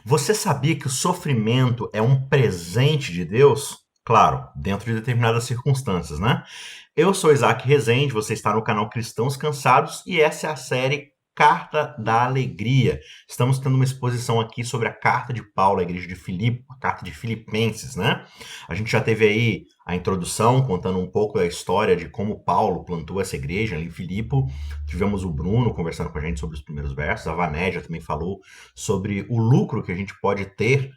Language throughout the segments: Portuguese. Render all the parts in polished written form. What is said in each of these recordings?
Você sabia que o sofrimento é um presente de Deus? Claro, dentro de determinadas circunstâncias, né? Eu sou Isaac Rezende, você está no canal Cristãos Cansados e essa é a série Carta da Alegria. Estamos tendo uma exposição aqui sobre a carta de Paulo à igreja de Filipe, a carta de Filipenses, né? A gente já teve aí a introdução contando um pouco da história de como Paulo plantou essa igreja ali em Filipo. Tivemos o Bruno conversando com a gente sobre os primeiros versos, a Vanédia também falou sobre o lucro que a gente pode ter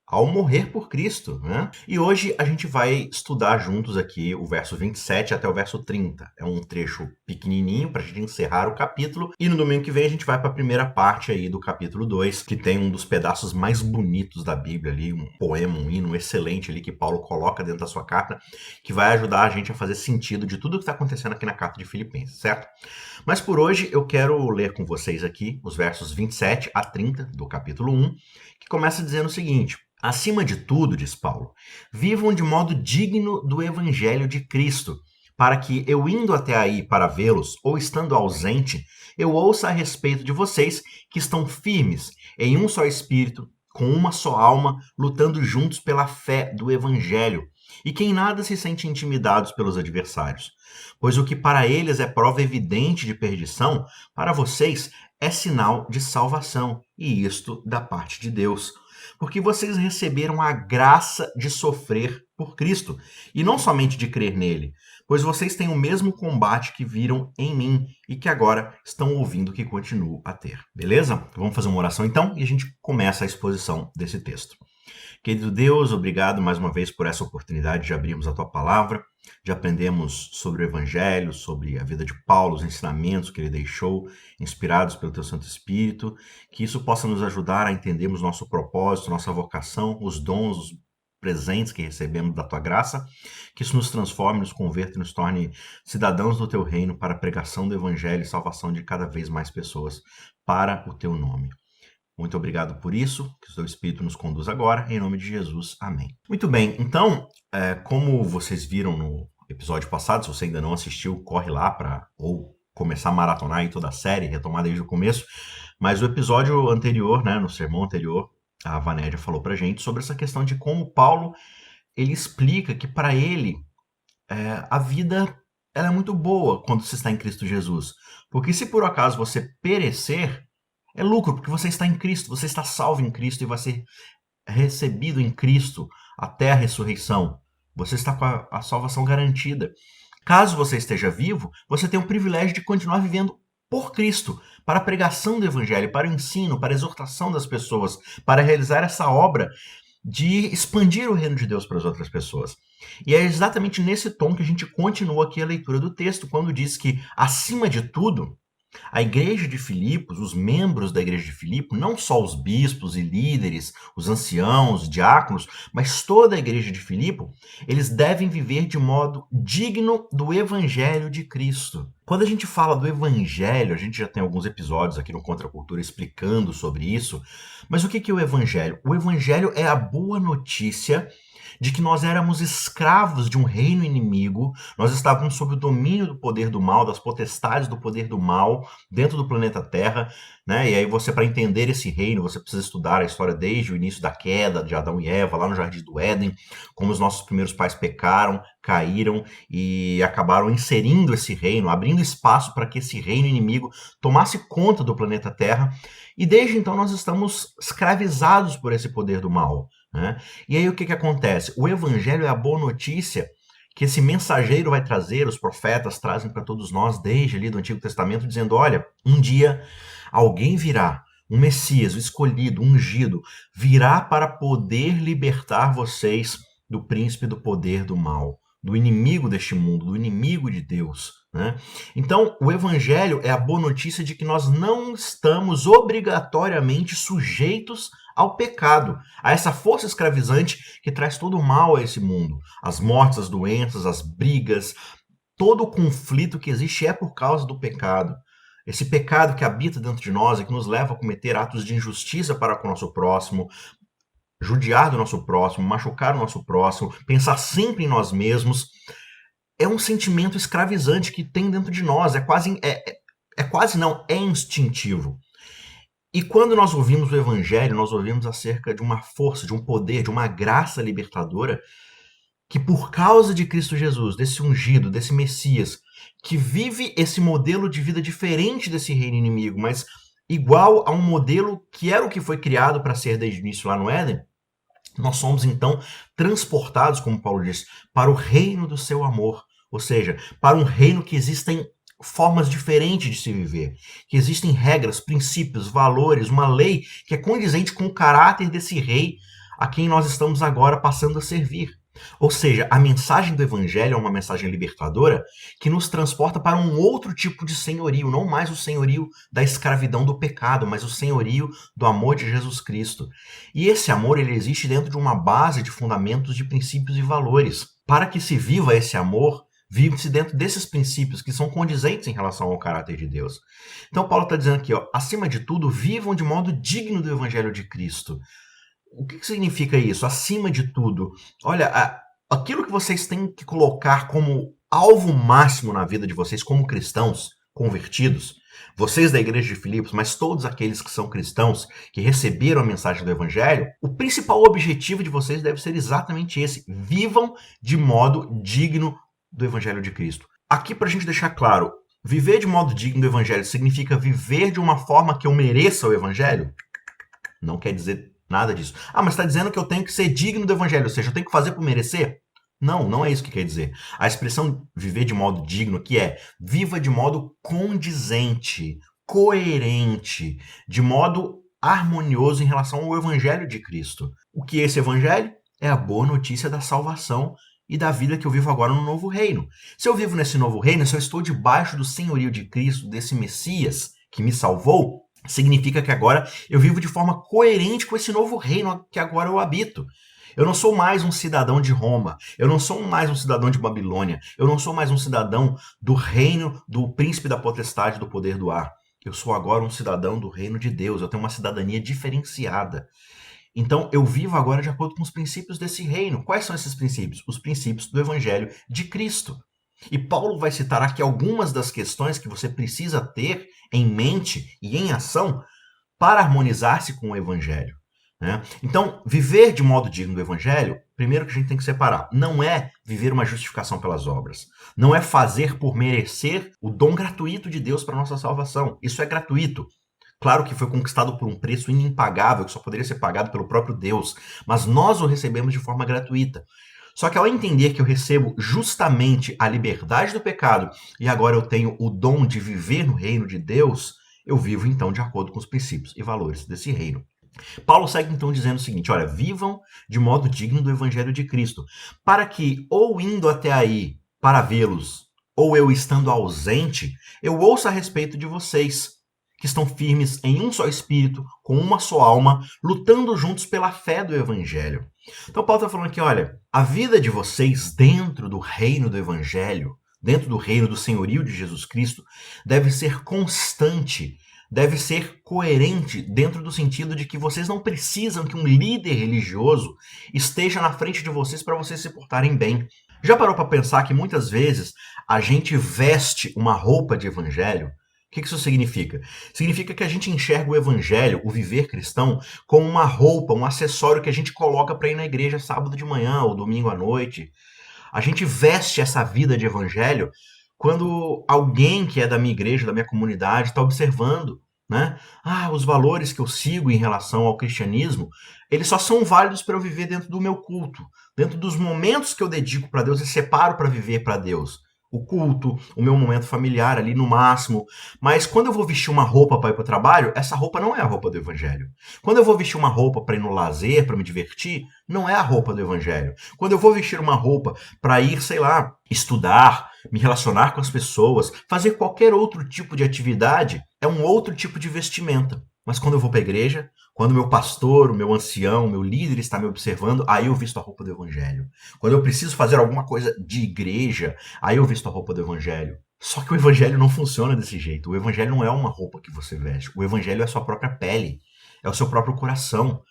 ao morrer por Cristo, né? E hoje a gente vai estudar juntos aqui o verso 27 até o verso 30. É um trecho pequenininho para a gente encerrar o capítulo. E no domingo que vem a gente vai para a primeira parte aí do capítulo 2, que tem um dos pedaços mais bonitos da Bíblia ali, um poema, um hino excelente ali que Paulo coloca dentro da sua carta, que vai ajudar a gente a fazer sentido de tudo que está acontecendo aqui na carta de Filipenses, certo? Mas por hoje eu quero ler com vocês aqui os versos 27 a 30 do capítulo 1, que começa dizendo o seguinte: acima de tudo, diz Paulo, vivam de modo digno do evangelho de Cristo, para que eu indo até aí para vê-los, ou estando ausente, eu ouça a respeito de vocês que estão firmes em um só espírito, com uma só alma, lutando juntos pela fé do evangelho, e que em nada se sentem intimidados pelos adversários. Pois o que para eles é prova evidente de perdição, para vocês é sinal de salvação, e isto da parte de Deus, porque vocês receberam a graça de sofrer por Cristo, e não somente de crer nele, pois vocês têm o mesmo combate que viram em mim e que agora estão ouvindo que continuo a ter. Beleza? Vamos fazer uma oração então e a gente começa a exposição desse texto. Querido Deus, obrigado mais uma vez por essa oportunidade de abrirmos a Tua Palavra, de aprendermos sobre o Evangelho, sobre a vida de Paulo, os ensinamentos que ele deixou, inspirados pelo Teu Santo Espírito, que isso possa nos ajudar a entendermos nosso propósito, nossa vocação, os dons, os presentes que recebemos da Tua graça, que isso nos transforme, nos converta e nos torne cidadãos do Teu reino para a pregação do Evangelho e salvação de cada vez mais pessoas para o Teu nome. Muito obrigado por isso, que o seu Espírito nos conduz agora, em nome de Jesus, amém. Muito bem, então, como vocês viram no episódio passado, se você ainda não assistiu, corre lá para ou começar a maratonar aí toda a série, retomar desde o começo, mas o episódio anterior, né, no sermão anterior, a Vanédia falou pra gente sobre essa questão de como Paulo, ele explica que para ele, a vida ela é muito boa quando se está em Cristo Jesus, porque se por acaso você perecer, é lucro, porque você está em Cristo, você está salvo em Cristo e vai ser recebido em Cristo até a ressurreição. Você está com a salvação garantida. Caso você esteja vivo, você tem o privilégio de continuar vivendo por Cristo, para a pregação do Evangelho, para o ensino, para a exortação das pessoas, para realizar essa obra de expandir o reino de Deus para as outras pessoas. E é exatamente nesse tom que a gente continua aqui a leitura do texto, quando diz que, acima de tudo, a igreja de Filipos, os membros da igreja de Filipe, não só os bispos e líderes, os anciãos, diáconos, mas toda a igreja de Filipe, eles devem viver de modo digno do evangelho de Cristo. Quando a gente fala do evangelho, a gente já tem alguns episódios aqui no Contra a Cultura explicando sobre isso, mas o que é o evangelho? O evangelho é a boa notícia de que nós éramos escravos de um reino inimigo, nós estávamos sob o domínio do poder do mal, das potestades do poder do mal dentro do planeta Terra, né? E aí você, para entender esse reino, você precisa estudar a história desde o início da queda de Adão e Eva, lá no Jardim do Éden, como os nossos primeiros pais pecaram, caíram e acabaram inserindo esse reino, abrindo espaço para que esse reino inimigo tomasse conta do planeta Terra, e desde então nós estamos escravizados por esse poder do mal, né? E aí o que acontece? O evangelho é a boa notícia que esse mensageiro vai trazer, os profetas trazem para todos nós desde ali do Antigo Testamento, dizendo: olha, um dia alguém virá, um Messias, o escolhido, o ungido, virá para poder libertar vocês do príncipe do poder do mal, do inimigo deste mundo, do inimigo de Deus, né? Então, o evangelho é a boa notícia de que nós não estamos obrigatoriamente sujeitos ao pecado, a essa força escravizante que traz todo o mal a esse mundo. As mortes, as doenças, as brigas, todo o conflito que existe é por causa do pecado. Esse pecado que habita dentro de nós e que nos leva a cometer atos de injustiça para com o nosso próximo, judiar do nosso próximo, machucar o nosso próximo, pensar sempre em nós mesmos, é um sentimento escravizante que tem dentro de nós, é quase não, é instintivo. E quando nós ouvimos o evangelho, nós ouvimos acerca de uma força, de um poder, de uma graça libertadora, que por causa de Cristo Jesus, desse ungido, desse Messias, que vive esse modelo de vida diferente desse reino inimigo, mas igual a um modelo que era o que foi criado para ser desde o início lá no Éden, nós somos então transportados, como Paulo diz, para o reino do seu amor, ou seja, para um reino que existem formas diferentes de se viver, que existem regras, princípios, valores, uma lei que é condizente com o caráter desse rei a quem nós estamos agora passando a servir. Ou seja, a mensagem do evangelho é uma mensagem libertadora que nos transporta para um outro tipo de senhorio, não mais o senhorio da escravidão do pecado, mas o senhorio do amor de Jesus Cristo. E esse amor, ele existe dentro de uma base de fundamentos de princípios e valores. Para que se viva esse amor, vive-se dentro desses princípios que são condizentes em relação ao caráter de Deus. Então Paulo está dizendo aqui, ó, acima de tudo, vivam de modo digno do evangelho de Cristo. O que significa isso? Acima de tudo, olha, aquilo que vocês têm que colocar como alvo máximo na vida de vocês como cristãos convertidos, vocês da igreja de Filipos, mas todos aqueles que são cristãos, que receberam a mensagem do evangelho, o principal objetivo de vocês deve ser exatamente esse: vivam de modo digno do evangelho de Cristo. Aqui, para a gente deixar claro, viver de modo digno do evangelho significa viver de uma forma que eu mereça o evangelho? Não quer dizer nada disso. Ah, mas está dizendo que eu tenho que ser digno do evangelho, ou seja, eu tenho que fazer por merecer? Não, não é isso que quer dizer. A expressão viver de modo digno aqui é viva de modo condizente, coerente, de modo harmonioso em relação ao evangelho de Cristo. O que é esse evangelho? É a boa notícia da salvação e da vida que eu vivo agora no novo reino. Se eu vivo nesse novo reino, se eu estou debaixo do senhorio de Cristo, desse Messias que me salvou, significa que agora eu vivo de forma coerente com esse novo reino que agora eu habito. Eu não sou mais um cidadão de Roma, eu não sou mais um cidadão de Babilônia, eu não sou mais um cidadão do reino do príncipe da potestade do poder do ar. Eu sou agora um cidadão do reino de Deus, eu tenho uma cidadania diferenciada. Então eu vivo agora de acordo com os princípios desse reino. Quais são esses princípios? Os princípios do evangelho de Cristo. E Paulo vai citar aqui algumas das questões que você precisa ter em mente e em ação para harmonizar-se com o evangelho. Né? Então, viver de modo digno do evangelho, primeiro que a gente tem que separar, não é viver uma justificação pelas obras. Não é fazer por merecer o dom gratuito de Deus para a nossa salvação. Isso é gratuito. Claro que foi conquistado por um preço impagável, que só poderia ser pagado pelo próprio Deus, mas nós o recebemos de forma gratuita. Só que ao entender que eu recebo justamente a liberdade do pecado e agora eu tenho o dom de viver no reino de Deus, eu vivo então de acordo com os princípios e valores desse reino. Paulo segue então dizendo o seguinte, olha, vivam de modo digno do evangelho de Cristo, para que ou indo até aí para vê-los, ou eu estando ausente, eu ouça a respeito de vocês, que estão firmes em um só espírito, com uma só alma, lutando juntos pela fé do evangelho. Então Paulo está falando aqui, olha, a vida de vocês dentro do reino do evangelho, dentro do reino do senhorio de Jesus Cristo, deve ser constante, deve ser coerente dentro do sentido de que vocês não precisam que um líder religioso esteja na frente de vocês para vocês se portarem bem. Já parou para pensar que muitas vezes a gente veste uma roupa de evangelho? O que isso significa? Significa que a gente enxerga o evangelho, o viver cristão, como uma roupa, um acessório que a gente coloca para ir na igreja sábado de manhã ou domingo à noite. A gente veste essa vida de evangelho quando alguém que é da minha igreja, da minha comunidade, está observando, né? Os valores que eu sigo em relação ao cristianismo, eles só são válidos para eu viver dentro do meu culto, dentro dos momentos que eu dedico para Deus e separo para viver para Deus. O culto, o meu momento familiar ali no máximo. Mas quando eu vou vestir uma roupa para ir para o trabalho, essa roupa não é a roupa do evangelho. Quando eu vou vestir uma roupa para ir no lazer, para me divertir, não é a roupa do evangelho. Quando eu vou vestir uma roupa para ir, sei lá, estudar, me relacionar com as pessoas, fazer qualquer outro tipo de atividade, é um outro tipo de vestimenta. Mas quando eu vou para a igreja, quando o meu pastor, o meu ancião, o meu líder está me observando, aí eu visto a roupa do evangelho. Quando eu preciso fazer alguma coisa de igreja, aí eu visto a roupa do evangelho. Só que o evangelho não funciona desse jeito. O evangelho não é uma roupa que você veste. O evangelho é a sua própria pele, é o seu próprio coração.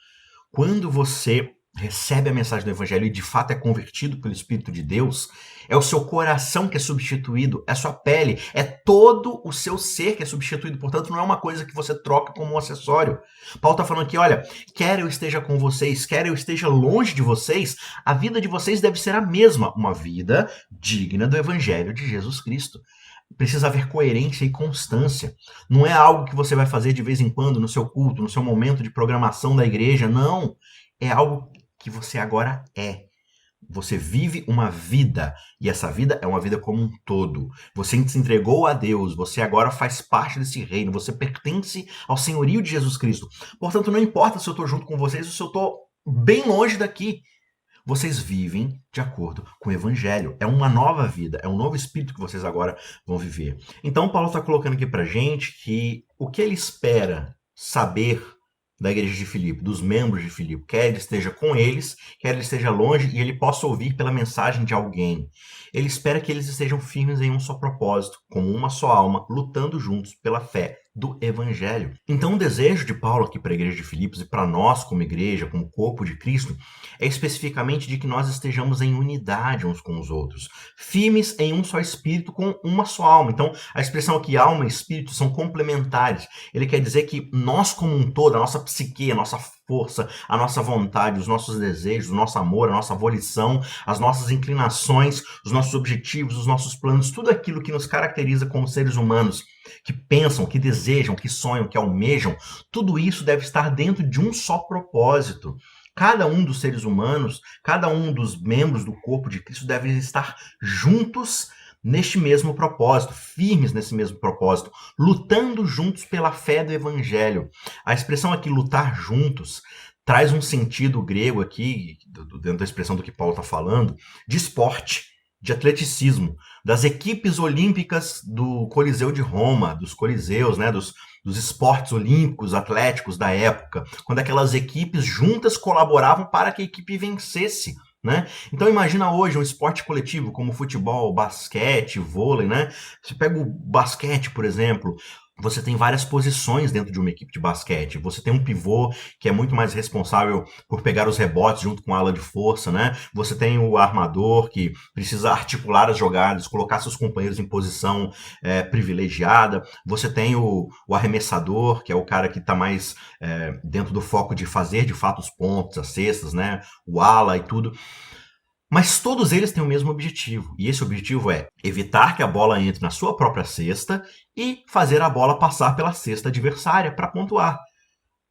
Quando você recebe a mensagem do evangelho e de fato é convertido pelo Espírito de Deus, é o seu coração que é substituído, é a sua pele, é todo o seu ser que é substituído. Portanto, não é uma coisa que você troca como um acessório. Paulo está falando aqui, olha, quer eu esteja com vocês, quer eu esteja longe de vocês, a vida de vocês deve ser a mesma, uma vida digna do evangelho de Jesus Cristo. Precisa haver coerência e constância. Não é algo que você vai fazer de vez em quando no seu culto, no seu momento de programação da igreja, não. É algo que você agora é. Você vive uma vida, e essa vida é uma vida como um todo. Você se entregou a Deus, você agora faz parte desse reino, você pertence ao senhorio de Jesus Cristo. Portanto, não importa se eu estou junto com vocês ou se eu estou bem longe daqui. Vocês vivem de acordo com o evangelho. É uma nova vida, é um novo espírito que vocês agora vão viver. Então, Paulo está colocando aqui pra gente que o que ele espera saber da igreja de Filipe, dos membros de Filipe, quer ele esteja com eles, quer ele esteja longe e ele possa ouvir pela mensagem de alguém. Ele espera que eles estejam firmes em um só propósito, como uma só alma, lutando juntos pela fé do evangelho. Então o desejo de Paulo aqui para a igreja de Filipos e para nós como igreja, como corpo de Cristo, é especificamente de que nós estejamos em unidade uns com os outros, firmes em um só espírito com uma só alma. Então a expressão aqui alma e espírito são complementares. Ele quer dizer que nós como um todo, a nossa psique, a nossa força, a nossa vontade, os nossos desejos, o nosso amor, a nossa volição, as nossas inclinações, os nossos objetivos, os nossos planos, tudo aquilo que nos caracteriza como seres humanos, que pensam, que desejam, que sonham, que almejam, tudo isso deve estar dentro de um só propósito. Cada um dos seres humanos, cada um dos membros do corpo de Cristo deve estar juntos neste mesmo propósito, firmes nesse mesmo propósito, lutando juntos pela fé do evangelho. A expressão aqui, lutar juntos, traz um sentido grego aqui, dentro da expressão do que Paulo está falando, de esporte, de atleticismo, das equipes olímpicas do Coliseu de Roma, dos coliseus, né, dos esportes olímpicos, atléticos da época, quando aquelas equipes juntas colaboravam para que a equipe vencesse. Né? Então imagina hoje um esporte coletivo como futebol, basquete, vôlei, né? Você pega o basquete, por exemplo, você tem várias posições dentro de uma equipe de basquete. Você tem um pivô que é muito mais responsável por pegar os rebotes junto com a ala de força, né? Você tem o armador que precisa articular as jogadas, colocar seus companheiros em posição privilegiada. Você tem o arremessador, que é o cara que está mais dentro do foco de fazer de fato os pontos, as cestas, né? O ala e tudo. Mas todos eles têm o mesmo objetivo, e esse objetivo é evitar que a bola entre na sua própria cesta e fazer a bola passar pela cesta adversária para pontuar.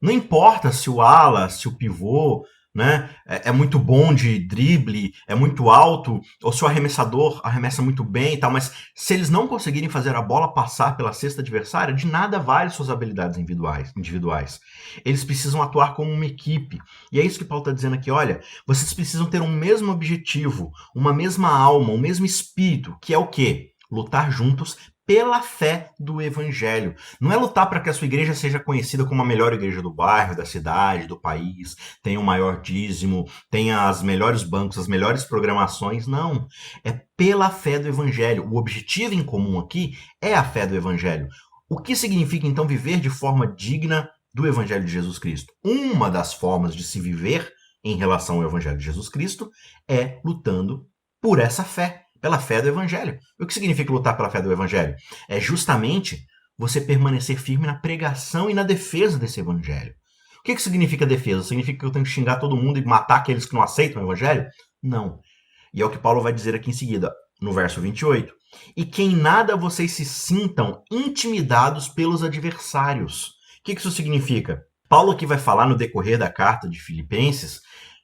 Não importa se o ala, se o pivô, né, é muito bom de drible, é muito alto, ou se o arremessador arremessa muito bem e tal, mas se eles não conseguirem fazer a bola passar pela cesta adversária, de nada vale suas habilidades individuais. Eles precisam atuar como uma equipe. E é isso que Paulo está dizendo aqui, olha, vocês precisam ter um mesmo objetivo, uma mesma alma, um mesmo espírito, que é o quê? Lutar juntos pela fé do evangelho. Não é lutar para que a sua igreja seja conhecida como a melhor igreja do bairro, da cidade, do país, tenha o maior dízimo, tenha as melhores bancos, as melhores programações. Não. É pela fé do evangelho. O objetivo em comum aqui é a fé do evangelho. O que significa, então, viver de forma digna do evangelho de Jesus Cristo? Uma das formas de se viver em relação ao evangelho de Jesus Cristo é lutando por essa fé. Pela fé do evangelho. O que significa lutar pela fé do evangelho? É justamente você permanecer firme na pregação e na defesa desse evangelho. O que significa defesa? Significa que eu tenho que xingar todo mundo e matar aqueles que não aceitam o evangelho? Não. E é o que Paulo vai dizer aqui em seguida, no verso 28. E que em nada vocês se sintam intimidados pelos adversários. O que isso significa? Paulo aqui vai falar no decorrer da carta de Filipenses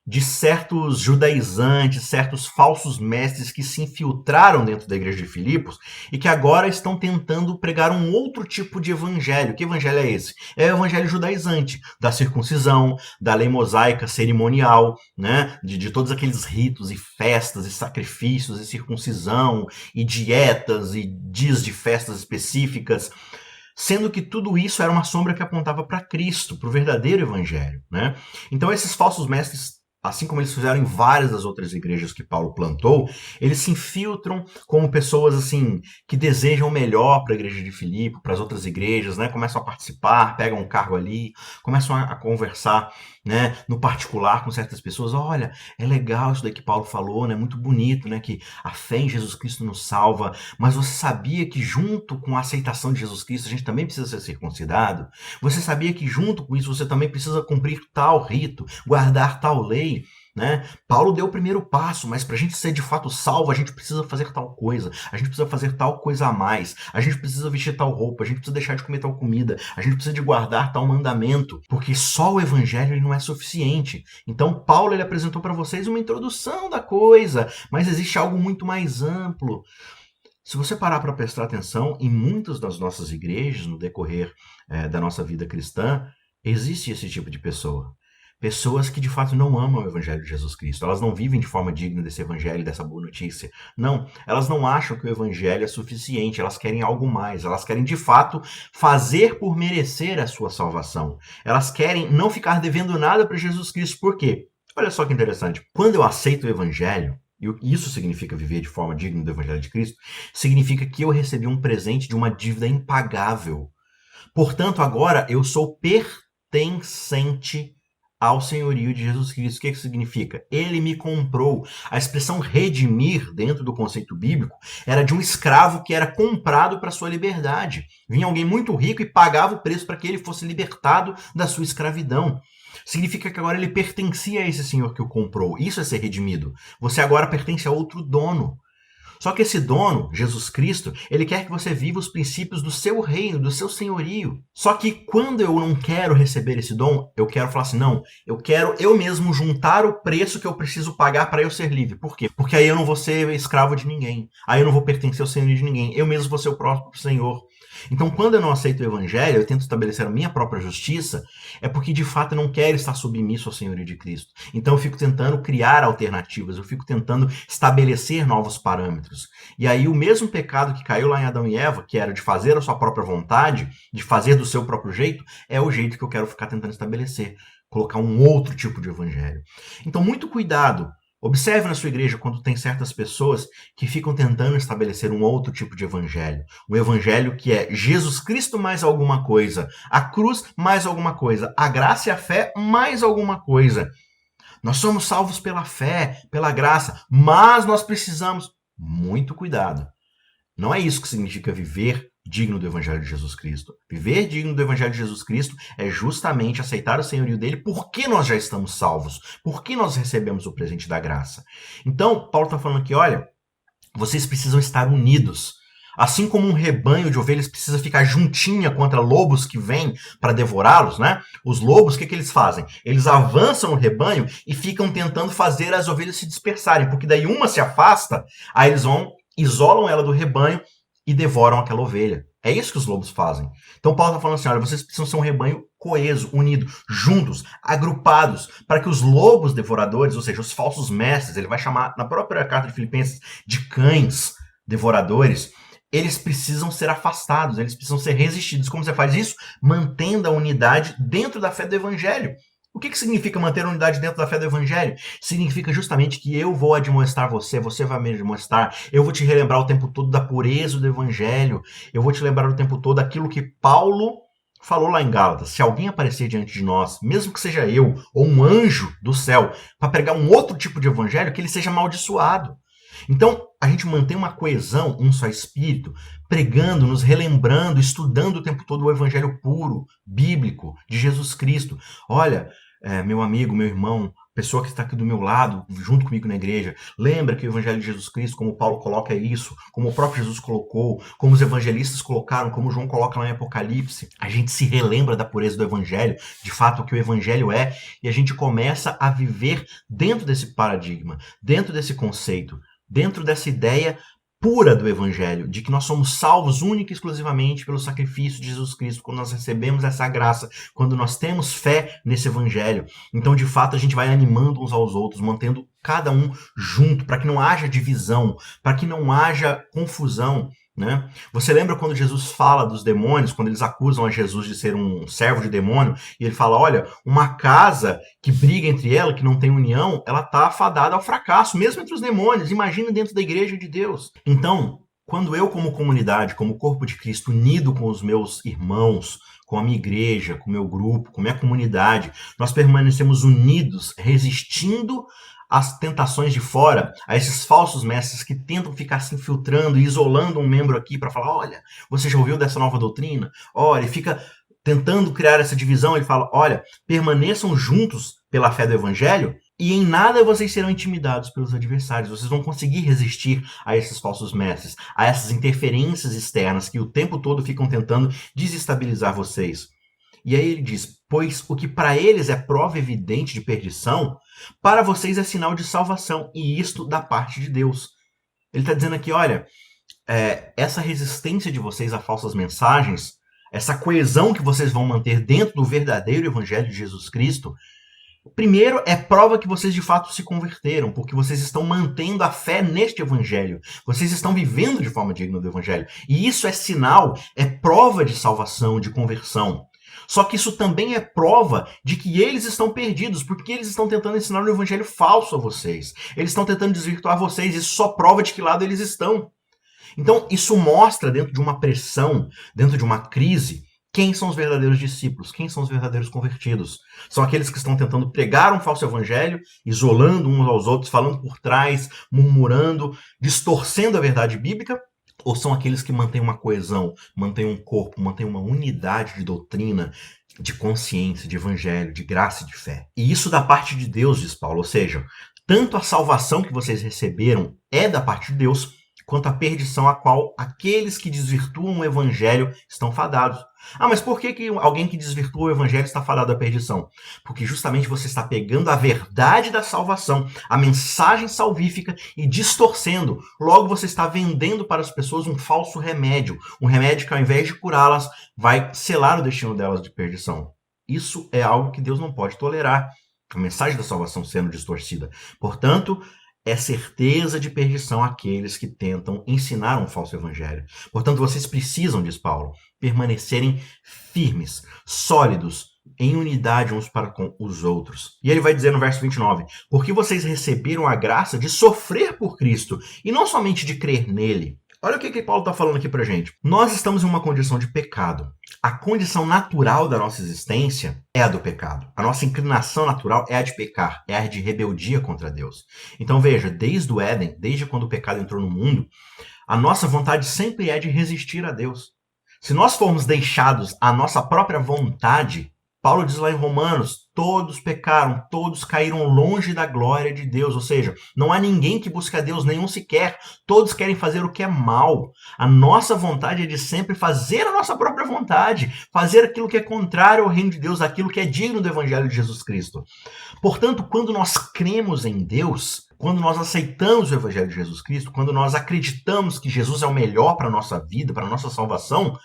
de certos judaizantes, certos falsos mestres que se infiltraram dentro da igreja de Filipos e que agora estão tentando pregar um outro tipo de evangelho. Que evangelho é esse? É o evangelho judaizante, da circuncisão, da lei mosaica cerimonial, né? de todos aqueles ritos e festas e sacrifícios e circuncisão e dietas e dias de festas específicas, sendo que tudo isso era uma sombra que apontava para Cristo, para o verdadeiro evangelho. Né? Então esses falsos mestres assim como eles fizeram em várias das outras igrejas que Paulo plantou, eles se infiltram como pessoas assim que desejam melhor para a igreja de Filipe, para as outras igrejas, né? Começam a participar, pegam um cargo ali, começam a conversar, né, no particular com certas pessoas. Olha, é legal isso daí que Paulo falou, né? Muito bonito, né? Que a fé em Jesus Cristo nos salva. Mas você sabia que junto com a aceitação de Jesus Cristo a gente também precisa ser circuncidado? Você sabia que junto com isso você também precisa cumprir tal rito, guardar tal lei? Né? Paulo deu o primeiro passo, mas para a gente ser de fato salvo, a gente precisa fazer tal coisa, a gente precisa fazer tal coisa a mais, a gente precisa vestir tal roupa, a gente precisa deixar de comer tal comida, a gente precisa de guardar tal mandamento, porque só o evangelho ele não é suficiente. Então Paulo ele apresentou para vocês uma introdução da coisa, mas existe algo muito mais amplo. Se você parar para prestar atenção, em muitas das nossas igrejas, no decorrer da nossa vida cristã, existe esse tipo de pessoa. Pessoas que de fato não amam o Evangelho de Jesus Cristo. Elas não vivem de forma digna desse Evangelho, dessa boa notícia. Não, elas não acham que o Evangelho é suficiente. Elas querem algo mais. Elas querem de fato fazer por merecer a sua salvação. Elas querem não ficar devendo nada para Jesus Cristo. Por quê? Olha só que interessante. Quando eu aceito o Evangelho, e isso significa viver de forma digna do Evangelho de Cristo, significa que eu recebi um presente de uma dívida impagável. Portanto, agora eu sou pertencente ao senhorio de Jesus Cristo. O que isso significa? Ele me comprou. A expressão redimir, dentro do conceito bíblico, era de um escravo que era comprado para sua liberdade. Vinha alguém muito rico e pagava o preço para que ele fosse libertado da sua escravidão. Significa que agora ele pertencia a esse senhor que o comprou. Isso é ser redimido. Você agora pertence a outro dono. Só que esse dono, Jesus Cristo, ele quer que você viva os princípios do seu reino, do seu senhorio. Só que quando eu não quero receber esse dom, eu quero falar assim, não, eu quero eu mesmo juntar o preço que eu preciso pagar para eu ser livre. Por quê? Porque aí eu não vou ser escravo de ninguém. Aí eu não vou pertencer ao senhorio de ninguém. Eu mesmo vou ser o próprio senhor. Então, quando eu não aceito o evangelho, eu tento estabelecer a minha própria justiça, é porque de fato eu não quero estar submisso ao senhorio de Cristo. Então eu fico tentando criar alternativas, eu fico tentando estabelecer novos parâmetros. E aí o mesmo pecado que caiu lá em Adão e Eva, que era de fazer a sua própria vontade, de fazer do seu próprio jeito, é o jeito que eu quero ficar tentando estabelecer. Colocar um outro tipo de evangelho. Então, muito cuidado. Observe na sua igreja quando tem certas pessoas que ficam tentando estabelecer um outro tipo de evangelho. Um evangelho que é Jesus Cristo mais alguma coisa, a cruz mais alguma coisa, a graça e a fé mais alguma coisa. Nós somos salvos pela fé, pela graça, mas nós precisamos... Muito cuidado. Não é isso que significa viver digno do Evangelho de Jesus Cristo. Viver digno do Evangelho de Jesus Cristo é justamente aceitar o senhorio dele porque nós já estamos salvos, porque nós recebemos o presente da graça. Então, Paulo está falando aqui, olha, vocês precisam estar unidos. Assim como um rebanho de ovelhas precisa ficar juntinha contra lobos que vêm para devorá-los, né? Os lobos, o que eles fazem? Eles avançam o rebanho e ficam tentando fazer as ovelhas se dispersarem, porque daí uma se afasta, aí eles vão, isolam ela do rebanho e devoram aquela ovelha. É isso que os lobos fazem. Então Paulo está falando assim, olha, vocês precisam ser um rebanho coeso, unido, juntos, agrupados, para que os lobos devoradores, ou seja, os falsos mestres, ele vai chamar na própria carta de Filipenses de cães devoradores, eles precisam ser afastados, eles precisam ser resistidos. Como você faz isso? Mantendo a unidade dentro da fé do Evangelho. O que significa manter a unidade dentro da fé do Evangelho? Significa justamente que eu vou admoestar você, você vai me admoestar, eu vou te relembrar o tempo todo da pureza do Evangelho, eu vou te lembrar o tempo todo aquilo que Paulo falou lá em Gálatas. Se alguém aparecer diante de nós, mesmo que seja eu ou um anjo do céu, para pregar um outro tipo de Evangelho, que ele seja amaldiçoado. Então, a gente mantém uma coesão, um só espírito, pregando, nos relembrando, estudando o tempo todo o evangelho puro, bíblico, de Jesus Cristo. Olha, meu amigo, meu irmão, pessoa que está aqui do meu lado, junto comigo na igreja, lembra que o evangelho de Jesus Cristo, como Paulo coloca isso, como o próprio Jesus colocou, como os evangelistas colocaram, como João coloca lá em Apocalipse. A gente se relembra da pureza do evangelho, de fato o que o evangelho é, e a gente começa a viver dentro desse paradigma, dentro desse conceito, dentro dessa ideia pura do Evangelho, de que nós somos salvos única e exclusivamente pelo sacrifício de Jesus Cristo, quando nós recebemos essa graça, quando nós temos fé nesse Evangelho. Então, de fato, a gente vai animando uns aos outros, mantendo cada um junto, para que não haja divisão, para que não haja confusão. né? Você lembra quando Jesus fala dos demônios, quando eles acusam a Jesus de ser um servo de demônio, e ele fala, olha, uma casa que briga entre ela, que não tem união, ela está afadada ao fracasso, mesmo entre os demônios, imagina dentro da igreja de Deus. Então, quando eu como comunidade, como corpo de Cristo, unido com os meus irmãos, com a minha igreja, com o meu grupo, com a minha comunidade, nós permanecemos unidos, resistindo às tentações de fora, a esses falsos mestres que tentam ficar se infiltrando e isolando um membro aqui para falar, olha, você já ouviu dessa nova doutrina? Olha, e fica tentando criar essa divisão, ele fala, olha, permaneçam juntos pela fé do evangelho e em nada vocês serão intimidados pelos adversários. Vocês vão conseguir resistir a esses falsos mestres, a essas interferências externas que o tempo todo ficam tentando desestabilizar vocês. E aí ele diz, pois o que para eles é prova evidente de perdição, para vocês é sinal de salvação, e isto da parte de Deus. Ele está dizendo aqui, olha, essa resistência de vocês a falsas mensagens, essa coesão que vocês vão manter dentro do verdadeiro evangelho de Jesus Cristo, primeiro, é prova que vocês de fato se converteram, porque vocês estão mantendo a fé neste evangelho. Vocês estão vivendo de forma digna do evangelho. E isso é sinal, é prova de salvação, de conversão. Só que isso também é prova de que eles estão perdidos, porque eles estão tentando ensinar um evangelho falso a vocês. Eles estão tentando desvirtuar vocês, isso só prova de que lado eles estão. Então, isso mostra, dentro de uma pressão, dentro de uma crise, quem são os verdadeiros discípulos, quem são os verdadeiros convertidos. São aqueles que estão tentando pregar um falso evangelho, isolando uns aos outros, falando por trás, murmurando, distorcendo a verdade bíblica, ou são aqueles que mantêm uma coesão, mantêm um corpo, mantêm uma unidade de doutrina, de consciência, de evangelho, de graça e de fé. E isso da parte de Deus, diz Paulo, ou seja, tanto a salvação que vocês receberam é da parte de Deus, quanto a perdição a qual aqueles que desvirtuam o evangelho estão fadados. Ah, mas por que alguém que desvirtua o evangelho está fadado à perdição? Porque justamente você está pegando a verdade da salvação, a mensagem salvífica e distorcendo. Logo você está vendendo para as pessoas um falso remédio. Um remédio que ao invés de curá-las, vai selar o destino delas de perdição. Isso é algo que Deus não pode tolerar. A mensagem da salvação sendo distorcida. Portanto, é certeza de perdição àqueles que tentam ensinar um falso evangelho. Portanto, vocês precisam, diz Paulo, permanecerem firmes, sólidos, em unidade uns para com os outros. E ele vai dizer no verso 29, porque vocês receberam a graça de sofrer por Cristo, e não somente de crer nele. Olha o que Paulo está falando aqui pra gente. Nós estamos em uma condição de pecado. A condição natural da nossa existência é a do pecado. A nossa inclinação natural é a de pecar, é a de rebeldia contra Deus. Então veja, desde o Éden, desde quando o pecado entrou no mundo, a nossa vontade sempre é de resistir a Deus. Se nós formos deixados à nossa própria vontade, Paulo diz lá em Romanos, todos pecaram, todos caíram longe da glória de Deus. Ou seja, não há ninguém que busque a Deus, nenhum sequer. Todos querem fazer o que é mal. A nossa vontade é de sempre fazer a nossa própria vontade, fazer aquilo que é contrário ao reino de Deus, aquilo que é digno do evangelho de Jesus Cristo. Portanto, quando nós cremos em Deus, quando nós aceitamos o evangelho de Jesus Cristo, quando nós acreditamos que Jesus é o melhor para a nossa vida, para a nossa salvação,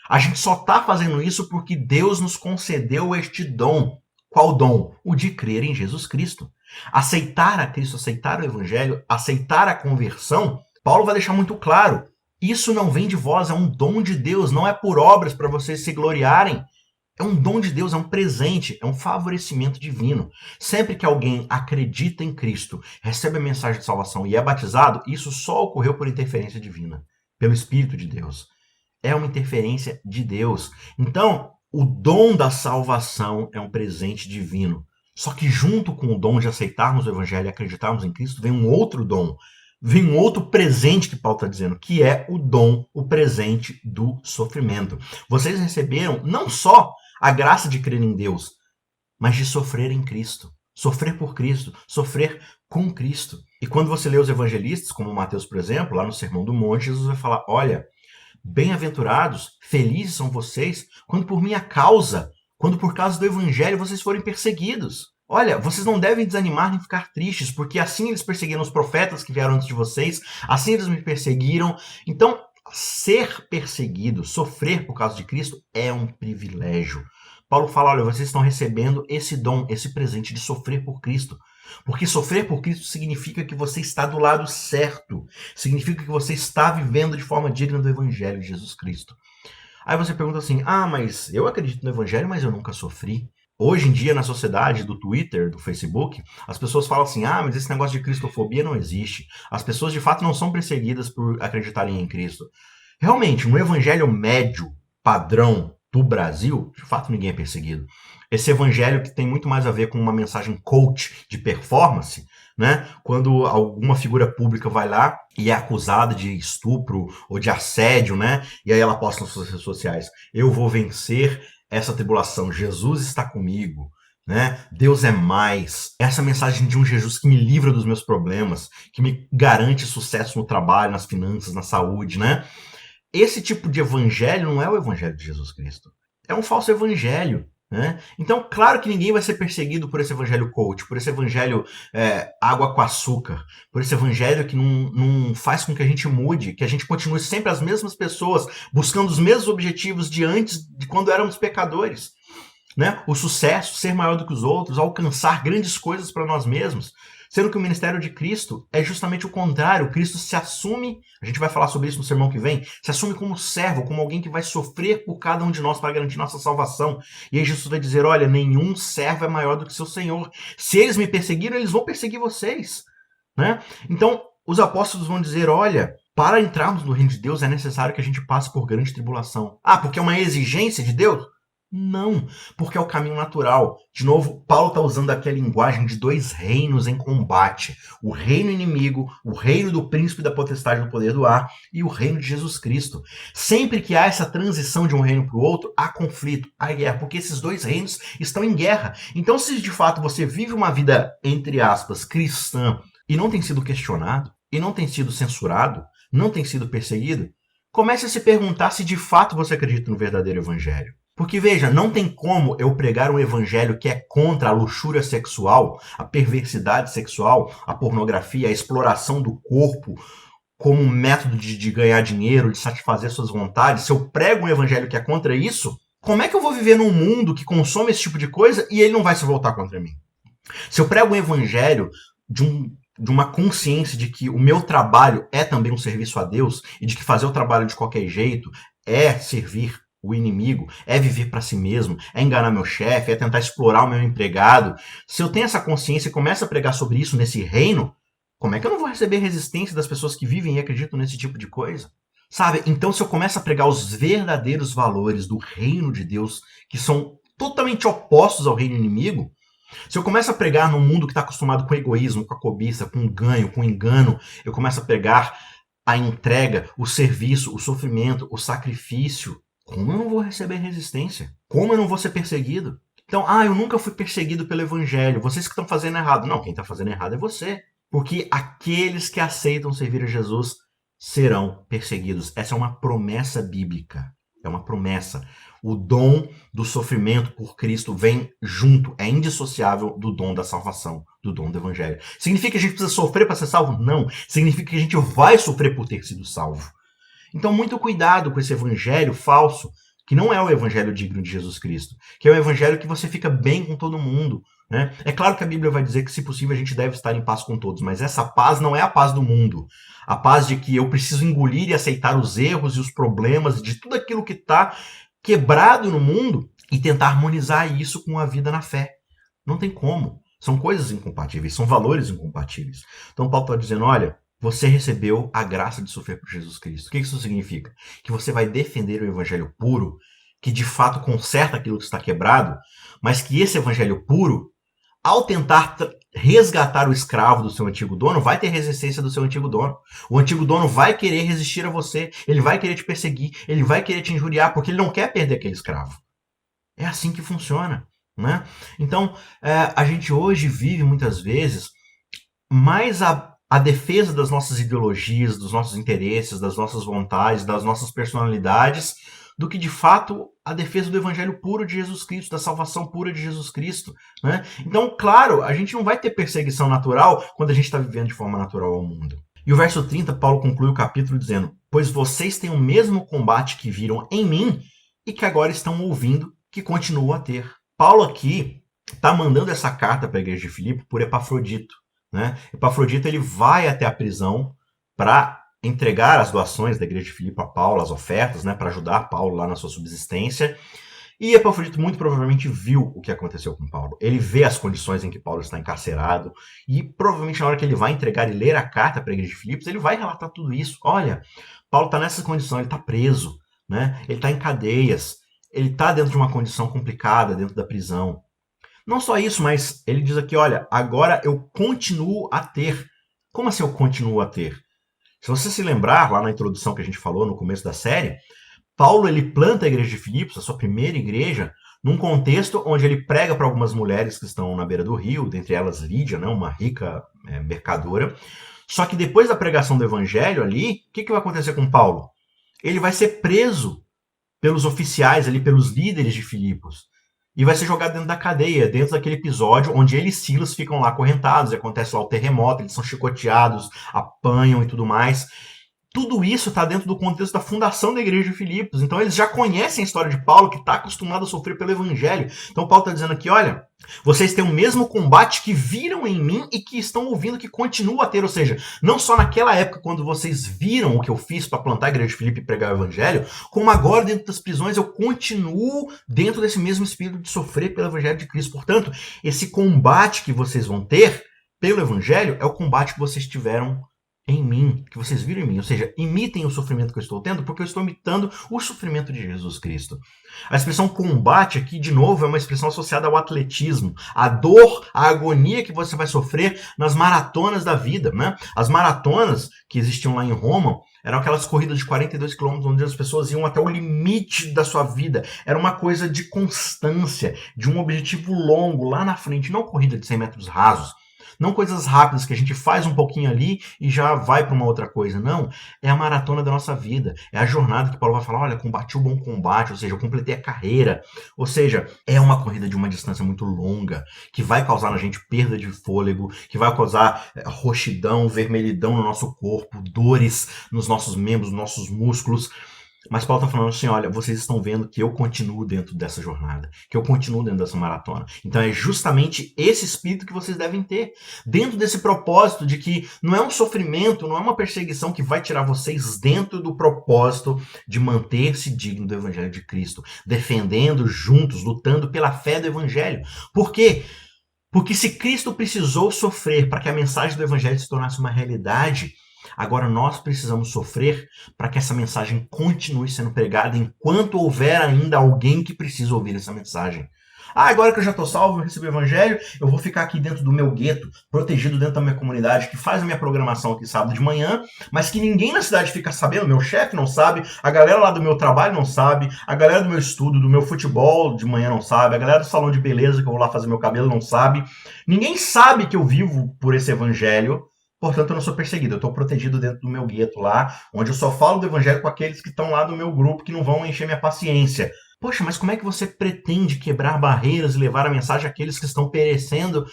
a gente só está fazendo isso porque Deus nos concedeu este dom. Qual dom? O de crer em Jesus Cristo. Aceitar a Cristo, aceitar o Evangelho, aceitar a conversão, Paulo vai deixar muito claro. Isso não vem de vós, é um dom de Deus, não é por obras para vocês se gloriarem. É um dom de Deus, é um presente, é um favorecimento divino. Sempre que alguém acredita em Cristo, recebe a mensagem de salvação e é batizado, isso só ocorreu por interferência divina, pelo Espírito de Deus. É uma interferência de Deus. Então, o dom da salvação é um presente divino. Só que junto com o dom de aceitarmos o Evangelho e acreditarmos em Cristo, vem um outro dom. Vem um outro presente que Paulo está dizendo, que é o dom, o presente do sofrimento. Vocês receberam não só a graça de crer em Deus, mas de sofrer em Cristo. Sofrer por Cristo, sofrer com Cristo. E quando você lê os evangelistas, como Mateus, por exemplo, lá no Sermão do Monte, Jesus vai falar, olha, bem-aventurados, felizes são vocês, quando por minha causa, quando por causa do evangelho vocês forem perseguidos. Olha, vocês não devem desanimar nem ficar tristes, porque assim eles perseguiram os profetas que vieram antes de vocês, assim eles me perseguiram. Então, ser perseguido, sofrer por causa de Cristo é um privilégio. Paulo fala, olha, vocês estão recebendo esse dom, esse presente de sofrer por Cristo. Porque sofrer por Cristo significa que você está do lado certo. Significa que você está vivendo de forma digna do Evangelho de Jesus Cristo. Aí você pergunta assim, mas eu acredito no Evangelho, mas eu nunca sofri. Hoje em dia, na sociedade do Twitter, do Facebook, as pessoas falam assim, mas esse negócio de cristofobia não existe. As pessoas, de fato, não são perseguidas por acreditarem em Cristo. Realmente, no evangelho médio, padrão do Brasil, de fato, ninguém é perseguido. Esse evangelho que tem muito mais a ver com uma mensagem coach de performance, né? Quando alguma figura pública vai lá e é acusada de estupro ou de assédio, né? E aí ela posta nas suas redes sociais, eu vou vencer essa tribulação, Jesus está comigo, né? Deus é mais. Essa mensagem de um Jesus que me livra dos meus problemas, que me garante sucesso no trabalho, nas finanças, na saúde, né? Esse tipo de evangelho não é o evangelho de Jesus Cristo. É um falso evangelho. Né? Então, claro que ninguém vai ser perseguido por esse evangelho coach, por esse evangelho água com açúcar, por esse evangelho que não faz com que a gente mude, que a gente continue sempre as mesmas pessoas, buscando os mesmos objetivos de antes, de quando éramos pecadores. Né? O sucesso, ser maior do que os outros, alcançar grandes coisas para nós mesmos. Sendo que o ministério de Cristo é justamente o contrário. Cristo se assume, a gente vai falar sobre isso no sermão que vem, se assume como servo, como alguém que vai sofrer por cada um de nós para garantir nossa salvação. E aí Jesus vai dizer, olha, nenhum servo é maior do que seu Senhor. Se eles me perseguiram, eles vão perseguir vocês. Né? Então, os apóstolos vão dizer, olha, para entrarmos no reino de Deus é necessário que a gente passe por grande tribulação. Porque é uma exigência de Deus? Não, porque é o caminho natural. De novo, Paulo está usando aqui a linguagem de dois reinos em combate. O reino inimigo, o reino do príncipe da potestade do poder do ar e o reino de Jesus Cristo. Sempre que há essa transição de um reino para o outro, há conflito, há guerra, porque esses dois reinos estão em guerra. Então, se de fato você vive uma vida, entre aspas, cristã, e não tem sido questionado, e não tem sido censurado, não tem sido perseguido, comece a se perguntar se de fato você acredita no verdadeiro evangelho. Porque, veja, não tem como eu pregar um evangelho que é contra a luxúria sexual, a perversidade sexual, a pornografia, a exploração do corpo como um método de ganhar dinheiro, de satisfazer suas vontades. Se eu prego um evangelho que é contra isso, como é que eu vou viver num mundo que consome esse tipo de coisa e ele não vai se voltar contra mim? Se eu prego um evangelho de uma consciência de que o meu trabalho é também um serviço a Deus e de que fazer o trabalho de qualquer jeito é servir o inimigo, é viver para si mesmo, é enganar meu chefe, é tentar explorar o meu empregado. Se eu tenho essa consciência e começo a pregar sobre isso nesse reino, como é que eu não vou receber resistência das pessoas que vivem e acreditam nesse tipo de coisa? Sabe? Então, se eu começo a pregar os verdadeiros valores do reino de Deus, que são totalmente opostos ao reino inimigo, se eu começo a pregar num mundo que está acostumado com egoísmo, com a cobiça, com ganho, com engano, eu começo a pregar a entrega, o serviço, o sofrimento, o sacrifício, como eu não vou receber resistência? Como eu não vou ser perseguido? Então, eu nunca fui perseguido pelo evangelho. Vocês que estão fazendo errado. Não, quem está fazendo errado é você. Porque aqueles que aceitam servir a Jesus serão perseguidos. Essa é uma promessa bíblica. É uma promessa. O dom do sofrimento por Cristo vem junto, é indissociável do dom da salvação, do dom do evangelho. Significa que a gente precisa sofrer para ser salvo? Não. Significa que a gente vai sofrer por ter sido salvo. Então, muito cuidado com esse evangelho falso, que não é o evangelho digno de Jesus Cristo, que é o evangelho que você fica bem com todo mundo. Né? É claro que a Bíblia vai dizer que, se possível, a gente deve estar em paz com todos, mas essa paz não é a paz do mundo. A paz de que eu preciso engolir e aceitar os erros e os problemas de tudo aquilo que está quebrado no mundo e tentar harmonizar isso com a vida na fé. Não tem como. São coisas incompatíveis, são valores incompatíveis. Então, Paulo está dizendo, olha, você recebeu a graça de sofrer por Jesus Cristo. O que isso significa? Que você vai defender o evangelho puro, que de fato conserta aquilo que está quebrado, mas que esse evangelho puro, ao tentar resgatar o escravo do seu antigo dono, vai ter resistência do seu antigo dono. O antigo dono vai querer resistir a você, ele vai querer te perseguir, ele vai querer te injuriar, porque ele não quer perder aquele escravo. É assim que funciona. Né? Então, a gente hoje vive muitas vezes mais a defesa das nossas ideologias, dos nossos interesses, das nossas vontades, das nossas personalidades, do que de fato a defesa do evangelho puro de Jesus Cristo, da salvação pura de Jesus Cristo. Né? Então, claro, a gente não vai ter perseguição natural quando a gente está vivendo de forma natural ao mundo. E o verso 30, Paulo conclui o capítulo dizendo, pois vocês têm o mesmo combate que viram em mim e que agora estão ouvindo que continuo a ter. Paulo aqui está mandando essa carta para a igreja de Filipe por Epafrodito, né? Epafrodito ele vai até a prisão para entregar as doações da igreja de Filipe a Paulo, as ofertas, né, para ajudar Paulo lá na sua subsistência. E Epafrodito muito provavelmente viu o que aconteceu com Paulo. Ele vê as condições em que Paulo está encarcerado e provavelmente na hora que ele vai entregar e ler a carta para a igreja de Filipos, ele vai relatar tudo isso. Olha, Paulo está nessa condição, ele está preso, né? Ele está em cadeias, ele está dentro de uma condição complicada, dentro da prisão. Não só isso, mas ele diz aqui, olha, agora eu continuo a ter. Como assim eu continuo a ter? Se você se lembrar, lá na introdução que a gente falou no começo da série, Paulo ele planta a igreja de Filipos, a sua primeira igreja, num contexto onde ele prega para algumas mulheres que estão na beira do rio, dentre elas Lídia, né, uma rica mercadora. Só que depois da pregação do evangelho ali, o que vai acontecer com Paulo? Ele vai ser preso pelos oficiais ali, pelos líderes de Filipos, e vai ser jogado dentro da cadeia, dentro daquele episódio onde ele e Silas ficam lá acorrentados, e acontece lá o terremoto, eles são chicoteados, apanham e tudo mais. Tudo isso está dentro do contexto da fundação da igreja de Filipos. Então eles já conhecem a história de Paulo, que está acostumado a sofrer pelo evangelho. Então Paulo está dizendo aqui, olha, vocês têm o mesmo combate que viram em mim e que estão ouvindo que continua a ter. Ou seja, não só naquela época quando vocês viram o que eu fiz para plantar a igreja de Filipe e pregar o evangelho, como agora dentro das prisões eu continuo dentro desse mesmo espírito de sofrer pelo evangelho de Cristo. Portanto, esse combate que vocês vão ter pelo evangelho é o combate que vocês tiveram em mim, que vocês viram em mim, ou seja, imitem o sofrimento que eu estou tendo, porque eu estou imitando o sofrimento de Jesus Cristo. A expressão combate aqui, de novo, é uma expressão associada ao atletismo, a dor, a agonia que você vai sofrer nas maratonas da vida, né? As maratonas que existiam lá em Roma eram aquelas corridas de 42 quilômetros onde as pessoas iam até o limite da sua vida. Era uma coisa de constância, de um objetivo longo lá na frente, não corrida de 100 metros rasos. Não coisas rápidas que a gente faz um pouquinho ali e já vai para uma outra coisa. Não, é a maratona da nossa vida. É a jornada que Paulo vai falar, olha, combati o bom combate, ou seja, eu completei a carreira. Ou seja, é uma corrida de uma distância muito longa, que vai causar na gente perda de fôlego, que vai causar roxidão, vermelhidão no nosso corpo, dores nos nossos membros, nos nossos músculos. Mas Paulo está falando assim, olha, vocês estão vendo que eu continuo dentro dessa jornada, que eu continuo dentro dessa maratona. Então é justamente esse espírito que vocês devem ter, dentro desse propósito de que não é um sofrimento, não é uma perseguição que vai tirar vocês dentro do propósito de manter-se digno do evangelho de Cristo, defendendo juntos, lutando pela fé do evangelho. Por quê? Porque se Cristo precisou sofrer para que a mensagem do evangelho se tornasse uma realidade, agora nós precisamos sofrer para que essa mensagem continue sendo pregada enquanto houver ainda alguém que precisa ouvir essa mensagem. Agora que eu já estou salvo, eu recebi o evangelho, eu vou ficar aqui dentro do meu gueto, protegido dentro da minha comunidade, que faz a minha programação aqui sábado de manhã, mas que ninguém na cidade fica sabendo, meu chefe não sabe, a galera lá do meu trabalho não sabe, a galera do meu estudo, do meu futebol de manhã não sabe, a galera do salão de beleza que eu vou lá fazer meu cabelo não sabe. Ninguém sabe que eu vivo por esse evangelho. Portanto, eu não sou perseguido, eu estou protegido dentro do meu gueto lá, onde eu só falo do evangelho com aqueles que estão lá do meu grupo, que não vão encher minha paciência. Poxa, mas como é que você pretende quebrar barreiras e levar a mensagem àqueles que estão perecendo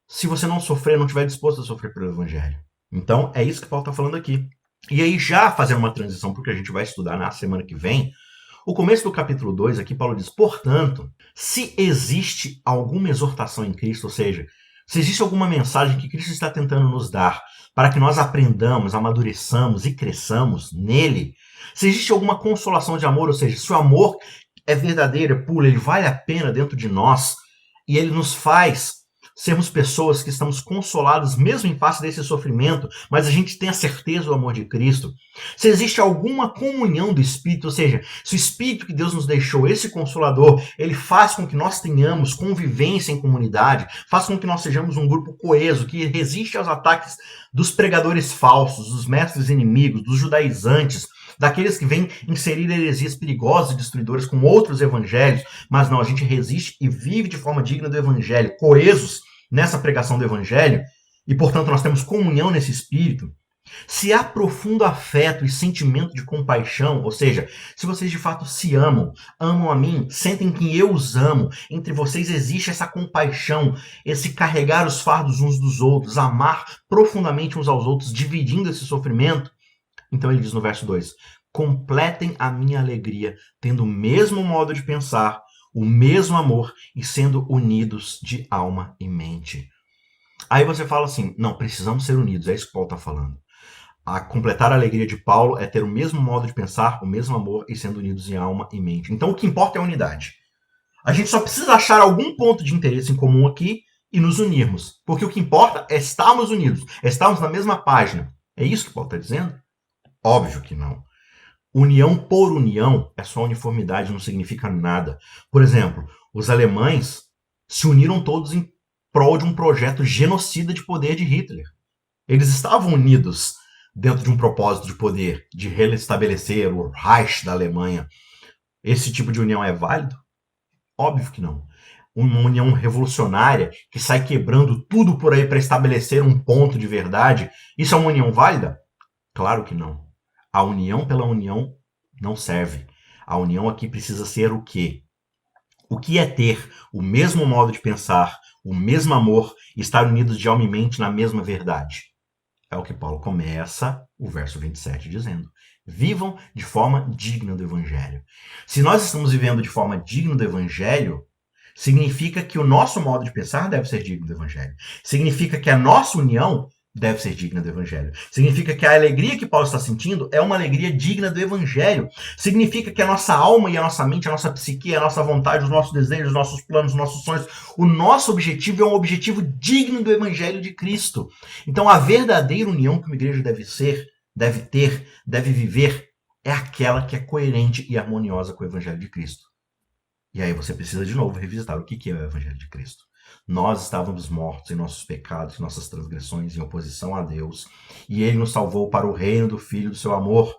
se você não sofrer, não estiver disposto a sofrer pelo evangelho? Então, é isso que Paulo está falando aqui. E aí, já fazendo uma transição para o que a gente vai estudar na semana que vem, o começo do capítulo 2 aqui, Paulo diz, portanto, se existe alguma exortação em Cristo, ou seja, se existe alguma mensagem que Cristo está tentando nos dar para que nós aprendamos, amadureçamos e cresçamos nele, se existe alguma consolação de amor, ou seja, se o amor é verdadeiro, é puro, ele vale a pena dentro de nós e ele nos faz sermos pessoas que estamos consoladas mesmo em face desse sofrimento, mas a gente tem a certeza do amor de Cristo. Se existe alguma comunhão do Espírito, ou seja, se o Espírito que Deus nos deixou, esse Consolador, ele faz com que nós tenhamos convivência em comunidade, faz com que nós sejamos um grupo coeso, que resiste aos ataques dos pregadores falsos, dos mestres inimigos, dos judaizantes, daqueles que vêm inserir heresias perigosas e destruidoras com outros evangelhos, mas não, a gente resiste e vive de forma digna do evangelho, coesos nessa pregação do evangelho, e portanto nós temos comunhão nesse espírito. Se há profundo afeto e sentimento de compaixão, ou seja, se vocês de fato se amam, amam a mim, sentem que eu os amo, entre vocês existe essa compaixão, esse carregar os fardos uns dos outros, amar profundamente uns aos outros, dividindo esse sofrimento, então ele diz no verso 2, completem a minha alegria, tendo o mesmo modo de pensar, o mesmo amor e sendo unidos de alma e mente. Aí você fala assim, não, precisamos ser unidos, é isso que Paulo está falando. A completar a alegria de Paulo é ter o mesmo modo de pensar, o mesmo amor e sendo unidos em alma e mente. Então o que importa é a unidade. A gente só precisa achar algum ponto de interesse em comum aqui e nos unirmos. Porque o que importa é estarmos unidos, é estarmos na mesma página. É isso que Paulo está dizendo? Óbvio que não. União por união é só uniformidade, não significa nada. Por exemplo, os alemães se uniram todos em prol de um projeto genocida de poder de Hitler. Eles estavam unidos dentro de um propósito de poder, de restabelecer o Reich da Alemanha. Esse tipo de união é válido? Óbvio que não. Uma união revolucionária que sai quebrando tudo por aí para estabelecer um ponto de verdade, isso é uma união válida? Claro que não. A união pela união não serve. A união aqui precisa ser o quê? O que é ter o mesmo modo de pensar, o mesmo amor, estar unidos de alma e mente na mesma verdade? É o que Paulo começa o verso 27 dizendo. Vivam de forma digna do Evangelho. Se nós estamos vivendo de forma digna do Evangelho, significa que o nosso modo de pensar deve ser digno do Evangelho. Significa que a nossa união deve ser digna do Evangelho. Significa que a alegria que Paulo está sentindo é uma alegria digna do Evangelho. Significa que a nossa alma e a nossa mente, a nossa psique, a nossa vontade, os nossos desejos, os nossos planos, os nossos sonhos, o nosso objetivo é um objetivo digno do Evangelho de Cristo. Então a verdadeira união que uma igreja deve ser, deve ter, deve viver, é aquela que é coerente e harmoniosa com o Evangelho de Cristo. E aí você precisa de novo revisitar o que é o Evangelho de Cristo. Nós estávamos mortos em nossos pecados, em nossas transgressões, em oposição a Deus, e Ele nos salvou para o reino do Filho do seu amor.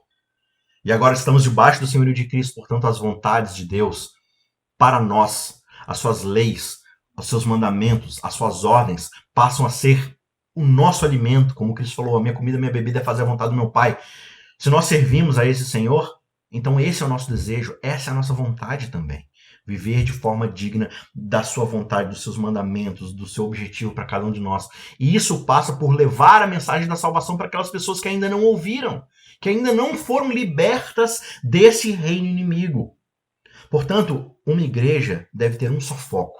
E agora estamos debaixo do senhorio de Cristo, portanto as vontades de Deus para nós, as suas leis, os seus mandamentos, as suas ordens passam a ser o nosso alimento, como Cristo falou, a minha comida, a minha bebida é fazer a vontade do meu Pai. Se nós servimos a esse Senhor, então esse é o nosso desejo, essa é a nossa vontade também. Viver de forma digna da sua vontade, dos seus mandamentos, do seu objetivo para cada um de nós. E isso passa por levar a mensagem da salvação para aquelas pessoas que ainda não ouviram, que ainda não foram libertas desse reino inimigo. Portanto, uma igreja deve ter um só foco.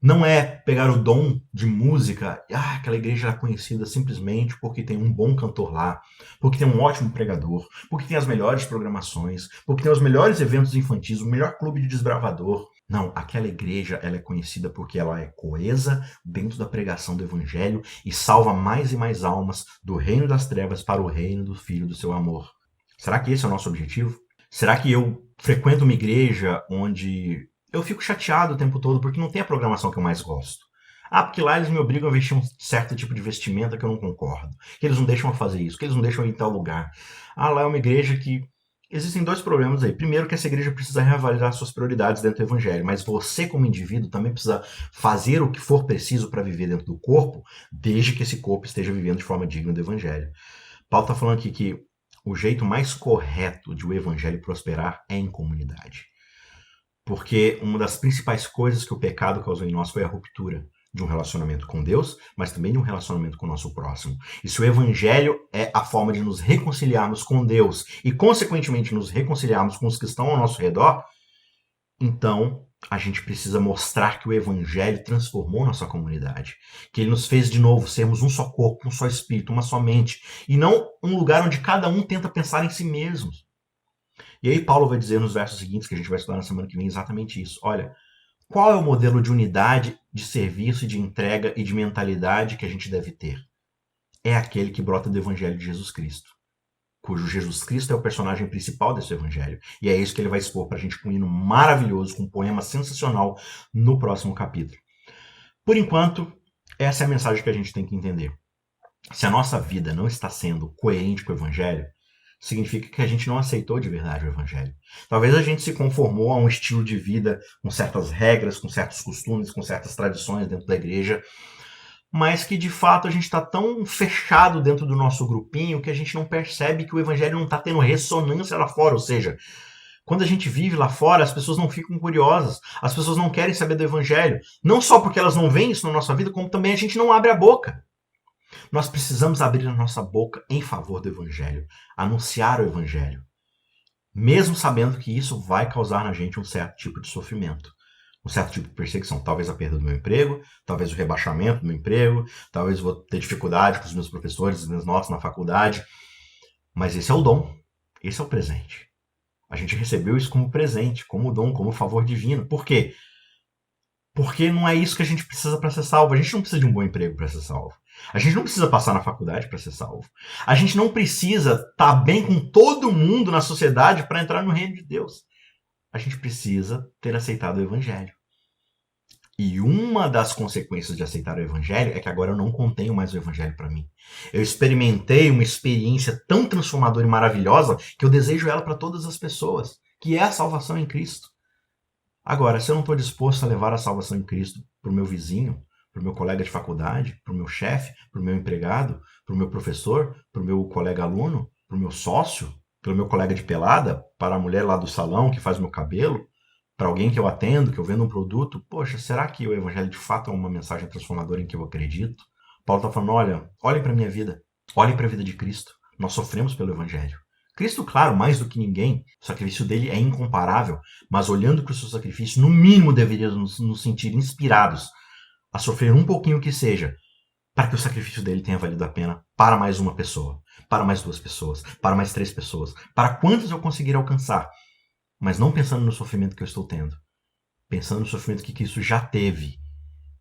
Não é pegar o dom de música, aquela igreja é conhecida simplesmente porque tem um bom cantor lá, porque tem um ótimo pregador, porque tem as melhores programações, porque tem os melhores eventos infantis, o melhor clube de desbravador. Não, aquela igreja ela é conhecida porque ela é coesa dentro da pregação do evangelho e salva mais e mais almas do reino das trevas para o reino do Filho do seu amor. Será que esse é o nosso objetivo? Será que eu frequento uma igreja onde eu fico chateado o tempo todo porque não tem a programação que eu mais gosto? Porque lá eles me obrigam a vestir um certo tipo de vestimenta que eu não concordo. Que eles não deixam eu fazer isso, que eles não deixam eu ir em tal lugar. Lá é uma igreja que... Existem dois problemas aí. Primeiro, que essa igreja precisa reavaliar suas prioridades dentro do evangelho, mas você, como indivíduo, também precisa fazer o que for preciso para viver dentro do corpo, desde que esse corpo esteja vivendo de forma digna do evangelho. Paulo está falando aqui que o jeito mais correto de o evangelho prosperar é em comunidade. Porque uma das principais coisas que o pecado causou em nós foi a ruptura de um relacionamento com Deus, mas também de um relacionamento com o nosso próximo. E se o evangelho é a forma de nos reconciliarmos com Deus e, consequentemente, nos reconciliarmos com os que estão ao nosso redor, então a gente precisa mostrar que o evangelho transformou nossa comunidade, que ele nos fez de novo sermos um só corpo, um só espírito, uma só mente, e não um lugar onde cada um tenta pensar em si mesmo. E aí Paulo vai dizer nos versos seguintes, que a gente vai estudar na semana que vem, exatamente isso. Olha, qual é o modelo de unidade, de serviço, de entrega e de mentalidade que a gente deve ter? É aquele que brota do Evangelho de Jesus Cristo, cujo Jesus Cristo é o personagem principal desse Evangelho. E é isso que ele vai expor para a gente com um hino maravilhoso, com um poema sensacional no próximo capítulo. Por enquanto, essa é a mensagem que a gente tem que entender. Se a nossa vida não está sendo coerente com o Evangelho, significa que a gente não aceitou de verdade o evangelho. Talvez a gente se conformou a um estilo de vida com certas regras, com certos costumes, com certas tradições dentro da igreja, mas que de fato a gente está tão fechado dentro do nosso grupinho que a gente não percebe que o evangelho não está tendo ressonância lá fora. Ou seja, quando a gente vive lá fora, as pessoas não ficam curiosas, as pessoas não querem saber do evangelho, não só porque elas não veem isso na nossa vida, como também a gente não abre a boca. Nós precisamos abrir a nossa boca em favor do Evangelho, anunciar o Evangelho. mesmo sabendo que isso vai causar na gente um certo tipo de sofrimento, um certo tipo de perseguição. Talvez a perda do meu emprego, talvez o rebaixamento do meu emprego, talvez vou ter dificuldade com os meus professores, as minhas notas na faculdade, mas esse é o dom, esse é o presente. A gente recebeu isso como presente, como dom, como favor divino. Por quê? Porque não é isso que a gente precisa para ser salvo. A gente não precisa de um bom emprego para ser salvo. A gente não precisa passar na faculdade para ser salvo. A gente não precisa estar bem com todo mundo na sociedade para entrar no reino de Deus. A gente precisa ter aceitado o evangelho. E uma das consequências de aceitar o evangelho é que agora eu não contenho mais o evangelho para mim. Eu experimentei uma experiência tão transformadora e maravilhosa que eu desejo ela para todas as pessoas, que é a salvação em Cristo. Agora, se eu não estou disposto a levar a salvação em Cristo para o meu vizinho, para o meu colega de faculdade, para o meu chefe, para o meu empregado, para o meu professor, para o meu colega aluno, para o meu sócio, para o meu colega de pelada, para a mulher lá do salão que faz o meu cabelo, para alguém que eu atendo, que eu vendo um produto, poxa, será que o evangelho de fato é uma mensagem transformadora em que eu acredito? Paulo está falando, olha, olhem para a minha vida, olhem para a vida de Cristo. Nós sofremos pelo evangelho. Cristo, claro, mais do que ninguém, o sacrifício dele é incomparável, mas olhando para o seu sacrifício, no mínimo deveríamos nos sentir inspirados a sofrer um pouquinho que seja, para que o sacrifício dele tenha valido a pena para mais uma pessoa, para mais duas pessoas, para mais três pessoas, para quantos eu conseguir alcançar, mas não pensando no sofrimento que eu estou tendo, pensando no sofrimento que Cristo já teve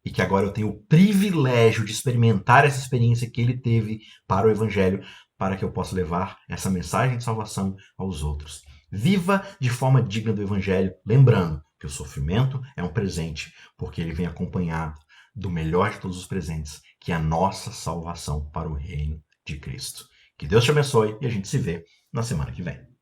e que agora eu tenho o privilégio de experimentar essa experiência que ele teve para o Evangelho, para que eu possa levar essa mensagem de salvação aos outros. Viva de forma digna do Evangelho, lembrando que o sofrimento é um presente, porque ele vem acompanhado do melhor de todos os presentes, que é a nossa salvação para o reino de Cristo. Que Deus te abençoe e a gente se vê na semana que vem.